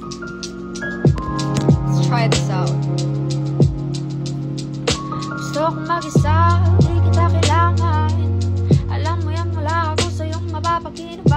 Let's try this out. Gusto kong mag-isa, di kita kailangan. Alam mo yan, wala ako sa'yong mapapakinabangan.